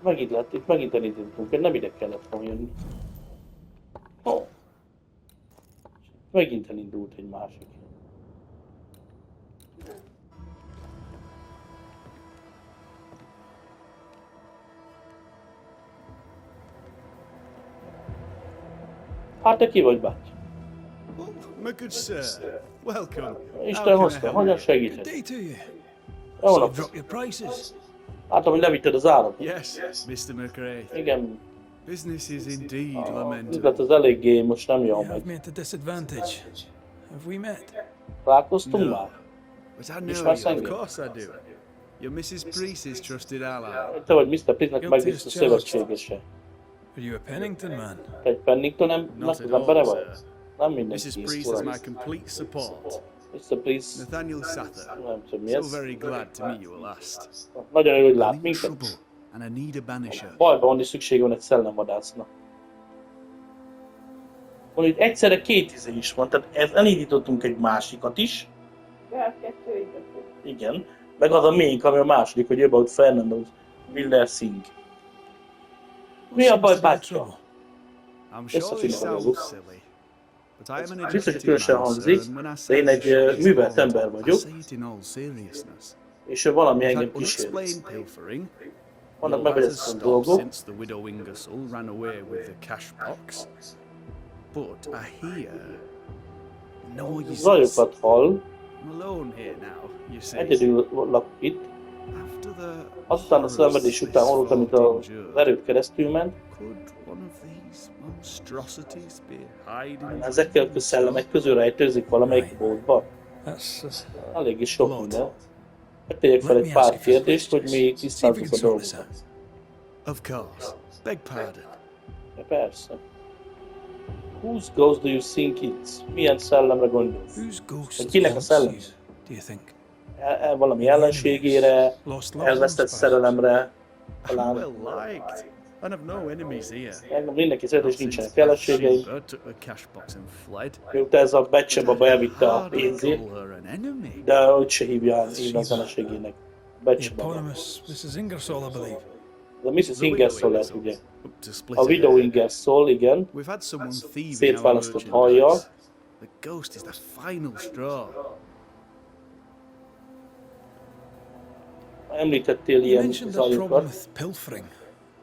Megint lett, itt megint elindultunk, nem ide kellett volna jönni. Oh. Megint elindult egy másik. Hát te ki vagy, báty?
My good sir, welcome.
Isten hozta, hogyan segíthet?
Good day to you.
Jó
So you
napot.
drop your prices.
Látom, hogy levitted az árat.
Yes, Mr. McRae.
Igen.
Business is indeed
Az
lamentable.
üzlet az eléggé most nem jól
You have
megy.
me at a disadvantage. Have we met?
Találkoztunk
No.
már?
But I know
Ismersz
you, of
engem?
course I do. You're Mrs. Priest's trusted ally.
Te vagy Mr. Priestnek
Guilty
megbízott
as charged.
szövetségese.
Are you a Pennington man?
Te egy Pennington
Not
az
at
embere
all,
vagy?
sir.
Nem
Mrs.
mindenki
Priest has my complete support.
Mr. Priest,
Nathaniel Sather.
nem tudom mi
So
ez.
very glad to meet you at last.
Nagyon örül, hogy lát
I'm in
minket.
trouble, and I need a banisher.
Bajban van, és szükség van egy szellemvadásznak. Mondjuk egyszerre két is van, tehát elindítottunk egy másikat is.
De kettő időt.
Igen. Meg az a miénk, ami a második, hogy About Fernando Miller Singh. Mi a baj, bátyja?
I'm sure
Összeférnek
this
a
sounds
dolgok.
silly, but I am an
Biztos, hogy
educated
különösen
man,
hangzik,
sir, and when I
de
say
én egy
this is
művelt
fault,
ember
I
vagyok,
say it in all seriousness.
és valami
I've
engem
had
kísér.
unexplained pilfering.
Vannak
Well, that has
megbeszélt
stopped
dolgok,
since the widow Ingersoll ran away with the cash box. But I hear noises.
zajokat hall,
I'm alone here now, you see.
egyedül lakok itt.
After the
Aztán a szenvedés után hallott, amit az erőt keresztül ment,
could one of these monstrosities be hiding?
ezekkel a szellemek közül rejtőzik valamelyik boltba. Eléggé sok minden. Tegyek fel egy pár kérdést, hogy még tisztázzuk a dolgokat.
Of course. Beg pardon.
Persze. Whose ghost do you think it's? Milyen szellemre gondolsz?
Whose ghost
Vagy kinek a
haunts
szellem?
you, do you think?
Valami ellenségére,
Lost loved
elvesztett
ones,
szerelemre, talán.
Well liked. I have no enemies here.
Mindenki szeret, és nincsenek ellenségei.
Took the cash box and fled.
Miután ez a becsebaba elvitte a pénzét, de úgyse hívja az ellenségének. Becsebaba.
Eponymous Mrs. Ingersoll, I believe.
De Mrs. Ingersoll lett, ugye? A Widow Ingersoll, igen.
We've had someone thieving our
Szétválasztott
merchandise.
hajjal.
The ghost is the final straw.
Említettél
You
ilyen
mentioned that problem
zajokat.
with pilfering.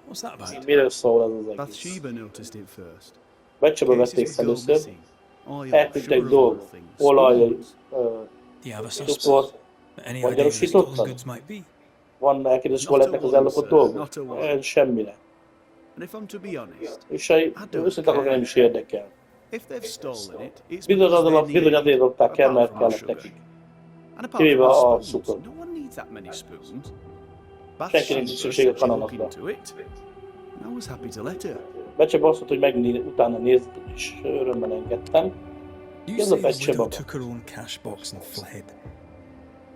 What's that about?
Miről szól ez az egész?
Bathsheba noticed it first.
Becsebe vették először. Elküldtek dolgok. Olaj,
Do you have a
cukor.
suspect? Any
Vagy
idea who the stolen
gyanúsítottad?
goods might be?
Van elkérdés, hol lehetnek az ellopott dolgok? Semmire.
And if I'm to be honest,
És őszintén akkor nem is érdekel.
if they've stolen it, it's
Bizony
because they
bizony
need
azért lopták el, mert
apart from
kellett
sugar.
nekik.
And apart
Kivéve
from
a
spoons,
cukor.
no one needs that many spoons.
Senki nincs szüksége
Bathsheba said she'd look
kanalakra.
into it, and I was happy to let her.
Becsebe azt mondta, hogy utána nézd, és örömmel engedtem.
You
Ez a
say the widow
becsebaba.
took her own cash box and fled.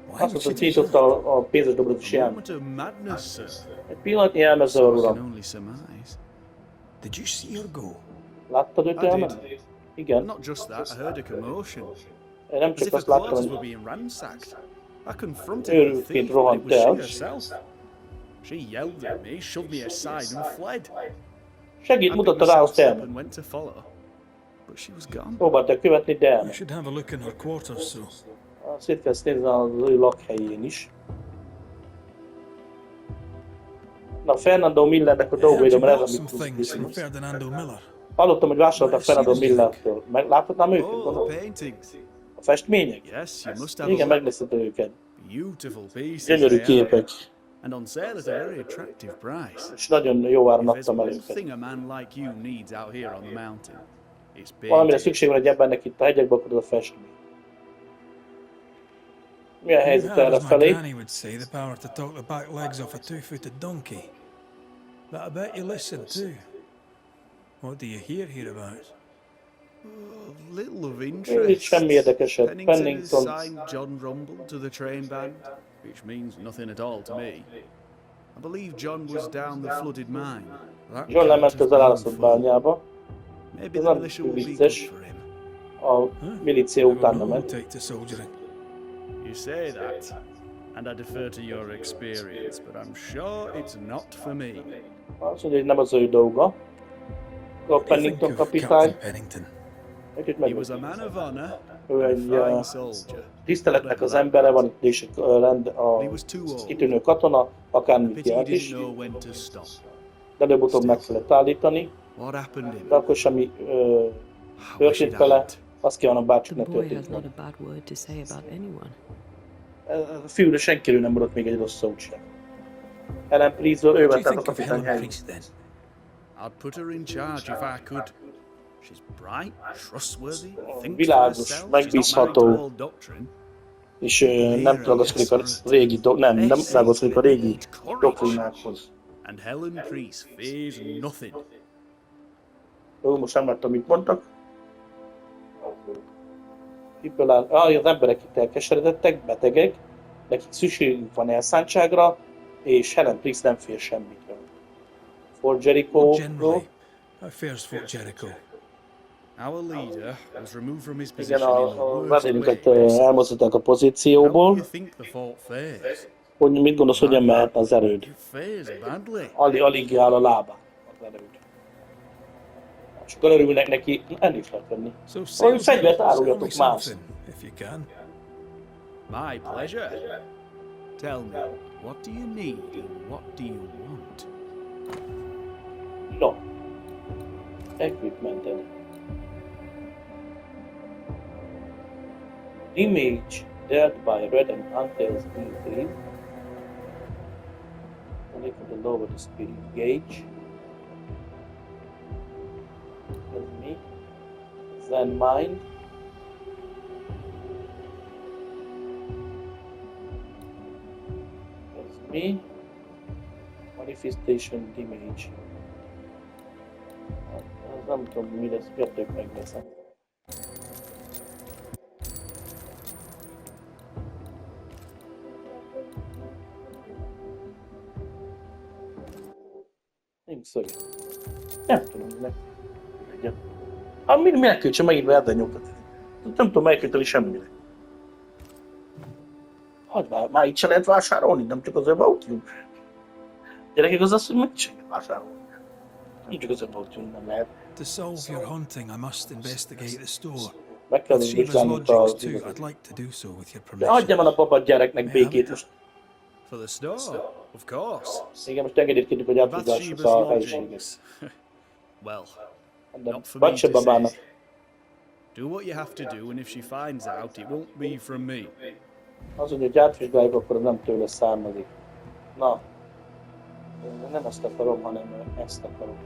Why
Azt
would
mondta,
she
hogy
do
kinyitotta
that?
a pénzes dobrot is
A
ilyen.
moment of madness, sir.
Egy pillanatnyi elmezavar,
So I can
uram.
only surmise.
Did you see her go?
Láttad őt
I
elmenni?
did.
Igen.
Not just that, I heard a commotion.
Én nem
As
csak
if her
azt láttam,
quarters were
hogy
being ransacked. I confronted the
őrültként
thief, but it
rohant
was she
el.
herself. She yelled at me, shoved me aside, and fled.
Segít,
I
mutatta
picked
rá,
myself
azt
up
elment.
and went to follow, but she was gone.
Próbálták követni, de
You
elment.
should have a look in her quarters, so.
Szét kell nézni az ő lakhelyén is. Na, Fernando Millernek a
I heard you
dolgairól, mert
bought
ez
some
amit
things from
tudsz.
Ferdinando Miller.
Hallottam, hogy vásároltak Fernando Millertől. Megláthatnám őket,
Oh,
gondolom?
the paintings.
A festmények?
Yes, you must have
Igen,
a look.
megnézheted őket.
Beautiful pieces
Gyönyörű
they are,
képek.
and on sale at a very attractive price.
És nagyon jó áron
If there's
adtam el
one
őket.
thing a man like you needs out here on the mountain, it's
Valamire
painting.
szükség van egy embernek itt a hegyekben, akkor az a festmény. Mi a
You
helyzet
have,
erre
as my
felé?
granny would say, the power to talk the back legs off a two-footed donkey. But I bet you listen too. What do you hear about?
Oh, little of
Itt
interest.
semmi érdekeset.
Pennington
Pennington.
has signed John Rumble to the train band, which means nothing at all to me. I believe John was down the flooded mine. That
John
can't
lement
have
az
been
elálaszott
full.
bányába.
Maybe
Ez
the
nem
militia will be good
vicces.
for him.
A milícia utána
We'll
ment.
take to soldiering.
You say that, and I defer to your experience, but I'm sure it's not for me.
Azt mondja, hogy nem az ő dolga. A
What do you think
Pennington
of
kapitány.
Captain Pennington?
Együtt
He was a
meg.
man of honor,
Ő
a
egy
fine soldier.
tiszteletnek az embere, van itt is a
He was too old.
kitűnő katona, akármit
Pity he
jelent
didn't
is,
know when to stop.
de előbb-utóbb meg kellett állítani,
What happened him?
de akkor semmi
I wish
történt
it
vele,
hadn't.
azt kívánom, bárcsak
The
ne
boy has
történt
not
meg.
a bad word to say about anyone.
A fiúra senkiről nem maradt még egy rossz szót sem. Ellen Priestről ő
What do
vett
you
át a
think of
kapitány
Helen
helyét.
Priest then?
I'd put her in charge if I could. She's bright, trustworthy, thinks for
Világos,
herself. She's not
megbízható.
married to old doctrine.
És nem ragaszkodik a régi, nem ragaszkodik a régi doktrinákhoz.
And Helen Priest fears nothing.
Jó, most nem láttam, mit mondtak. Miből áll? Az emberek itt elkeseredettek, betegek, nekik szükségük van elszántságra, és Helen Priest nem fél semmitől. Fort Jericho-ról,
Generally, how fares Fort Jericho?
Our leader was removed from his
igen,
position in the
a
worst way
vezérünket
possible.
elmozdították a
How do
pozícióból,
you think the fort fares?
hogy mit gondolsz, hogyan mehetne az erőd?
It fares badly.
Alig áll a lábán az erőd. És akkor örülnek neki, enni is lehet venni.
So
Valami fegyvert
sell me
áruljatok más.
something, if you can.
My pleasure. Tell me, what do you need and what do you want?
No. Equipmented. Image dealt by red and untails increase. Connect to the lower the spirit gauge. Tells me. Zen mind. Mi? Manifestation damage. Hát, nem tudom mi lesz, kettőt megveszem. Nem szörny. Nem tudom, minek legyen. Hát minek költsem megint verdenyokat? Nem tudom megkölteni semmire. Hadd már itt se lehet vásárolni, nem csak az About-junk. Gyerekek, az azt, hogy meg se lehet vásárolni. Nem csak az About-junk nem lehet.
To solve your hunting, I must investigate the store.
Meg kell
With Shiva's
vizsgálni
lodgings
az
too,
igazat.
I'd like to do so with your
De
permission.
adjam el a babad gyereknek békét most.
For the store? Of course.
Igen, most engedélyt kérjük, hogy átvizássuk
Bathsheba's
a helyiséget.
lodgings. Well,
De
not for me
vagy se
to say.
babának.
Do what you have to do, and if she finds out, it won't be from me.
Az, hogy átvizsgáljuk, akkor nem tőle származik. Na. Nem ezt akarom, hanem ezt akarom.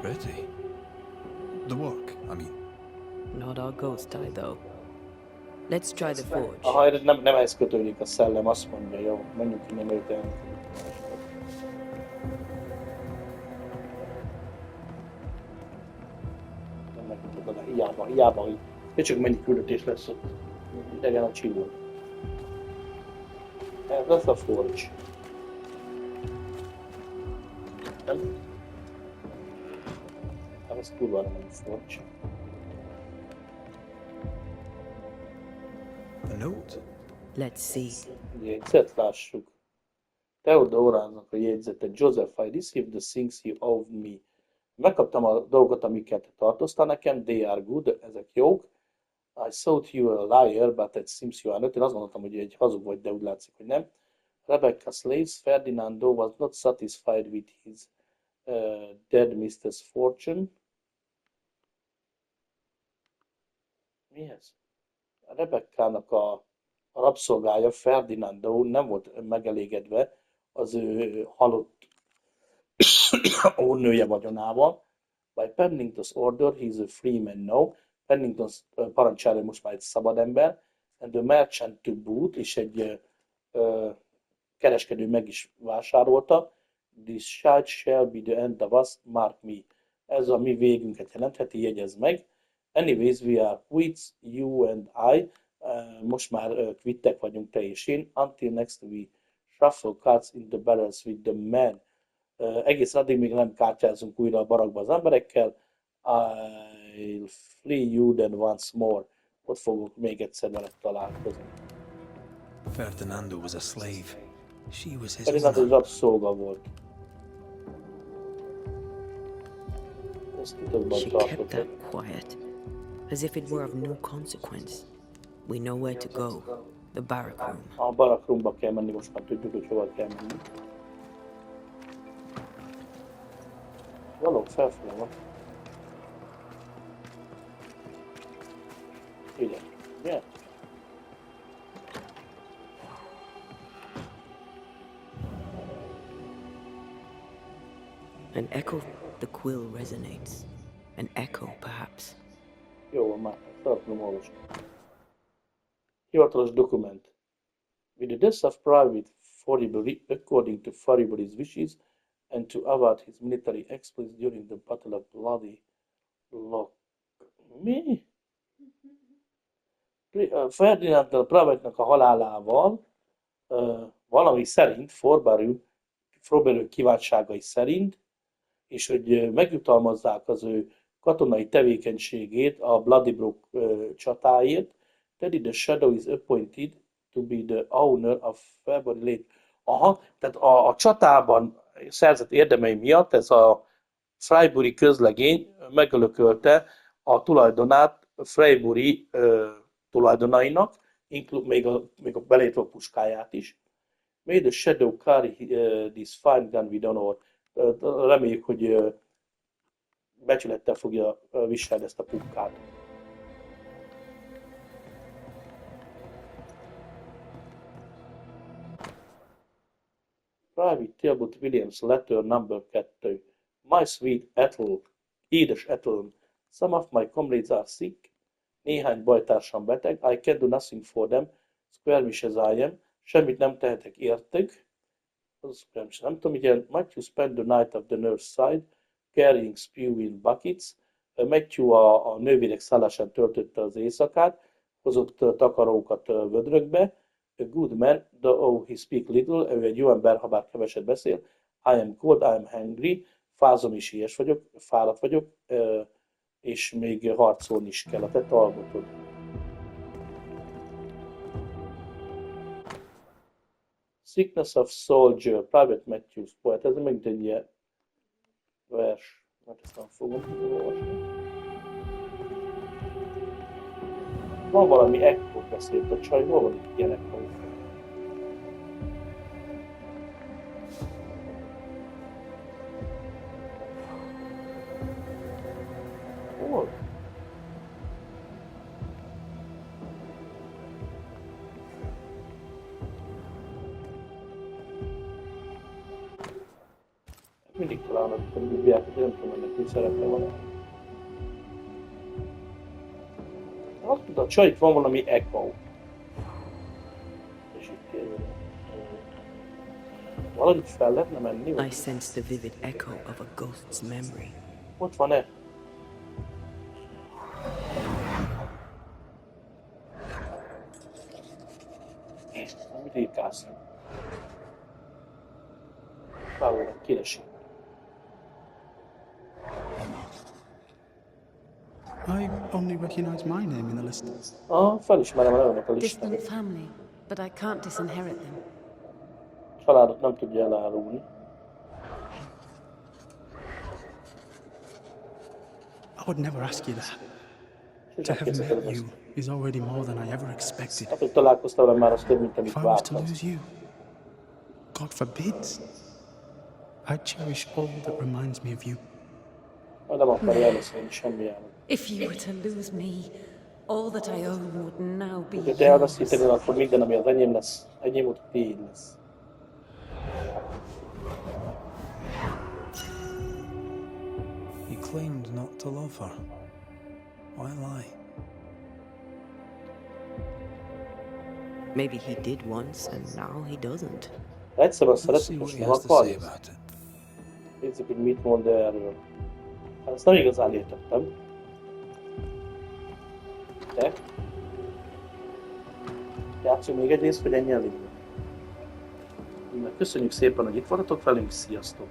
Pretty. The work, I mean.
Not our ghost eye, though. Let's try the forge.
Aha, nem ehhez kötődik a szellem, azt mondja, jó, menjünk innen őt el. Nem megmutatod oda, hiába, hogy csak mennyi küldetés lesz ott. Idegen a csilló. Ez lesz a forge. Nem? Hát ez kurva nem a forge.
A note?
Let's see.
Jegyzet, lássuk. Theodorának a jegyzete. Joseph, I received the things you owed me. Megkaptam a dolgokat, amiket tartoztál nekem. They are good, ezek jók. I thought you were a liar, but it seems you are not. Én azt gondoltam, hogy egy hazug vagy, de úgy látszik, hogy nem. Rebecca slaves. Ferdinando was not satisfied with his dead Mr.'s fortune. Mi ez? A Rebecca-nak a rabszolgája, Ferdinando nem volt megelégedve az ő halott úrnője vagyonával. By Pennington's order, he is a free man now. Pennington parancsára most már egy szabad ember. And the merchant to boot, és egy kereskedő meg is vásárolta. This shall be the end of us, mark me. Ez a mi végünket jelentheti, jegyezd meg. Anyways, we are quits, you and I. Most már kvittek vagyunk, te és én. Until next we shuffle cards in the barrels with the men. Egészen addig még nem kártyázunk újra a barakba az emberekkel. I'll flee you then once more. Ott fogok még egyszer veled találkozni.
Ferdinando was a slave. She was his
Ferdinando
owner.
rabszolga volt. Ezt titokban
She kept
tartott.
that quiet, as if it were of no consequence. We know where to go. The barrack room.
A barakroomba kell menni, most már tudjuk, hogy hova kell menni. Valók felfele van. Ugye? Ugye?
An echo. The quill resonates. An echo, perhaps.
Jó van már, fel tudom olvasni. Hivatalos dokument. With the death of Private Forbury, according to Forbury's wishes, and to avert his military exploits during the Battle of Bloody Lock. Mi? Ferdinand Private-nak a halálával valami szerint, Forbury kívánságai szerint, és hogy megjutalmazzák az ő katonai tevékenységét a Bloody Brook csatáért, Teddy the Shadow is appointed to be the owner of Forbury Lake. Aha, tehát a csatában szerzett érdemei miatt ez a Freybury közlegény megölökölte a tulajdonát Freybury tulajdonainak, még a belétve a puskáját is. May the Shadow carry this fine gun with honor. Reméljük, hogy becsülettel fogja viselni ezt a pukkát. Private Talbot Williams letter number 2. My sweet Ethel, édes Ethel, some of my comrades are sick, Néhány bajtársam beteg. I can do nothing for them. Squirmish as I am. Semmit nem tehetek értük. Az Squirmish, nem tudom, igen. Matthew spent the night of the nurse side, carrying spew in buckets. Matthew a nővérek szállásán töltötte az éjszakát, hozott takarókat vödrökbe. A good man, though he speak little, ő egy jó ember, ha bár keveset beszél. I am cold, I am hungry, fázom és ilyes vagyok, fáradt vagyok, és még harcolni is kell, a te talgotod. Sickness of Soldier, Private Matthews poet, ez megint egy ilyen vers, mert ezt nem fogom olvasni. Van valami ekkor beszélt a csaj, hol van itt ilyen ekkor? Hol? Mindig találnak a bibliát, de nem tudom, ennek mi szerepe van. Azt mondta, a csajik van valami echo. És itt valamit fel lehetne menni?
I sense the vivid echo of a ghost's memory.
Ott van-e? Mit írkálsz? Vállónak kiresi.
I only recognize my name in the list.
Felismerem a nevemet a listán.
Distant family, but I can't disinherit them.
Családot nem tudja elárulni.
I would never ask you that. To have met you is already more than I ever expected.
Hát, hogy találkoztam velem már, az több, mint amit
If I was to
vártam.
lose you, God forbid, I cherish all that reminds me of you.
Nem akarja elveszélni semmi állat.
If you were to lose me, all that I own would now be
Ha te elveszítenél, akkor minden, ami az enyém lesz, enyém ott tiéd lesz.
He claimed not to love her. Why lie?
Maybe he did once and now he doesn't.
Egyszerűen
Let's
szeretsz,
see what
most
he
nem
has to say
akarsz.
about it.
Nézzük, hogy mit mond erről. Hát ezt nem igazán értettem. De? Játszunk még egy részt, hogy ennyi elég van. Köszönjük szépen, hogy itt voltatok velünk, sziasztok!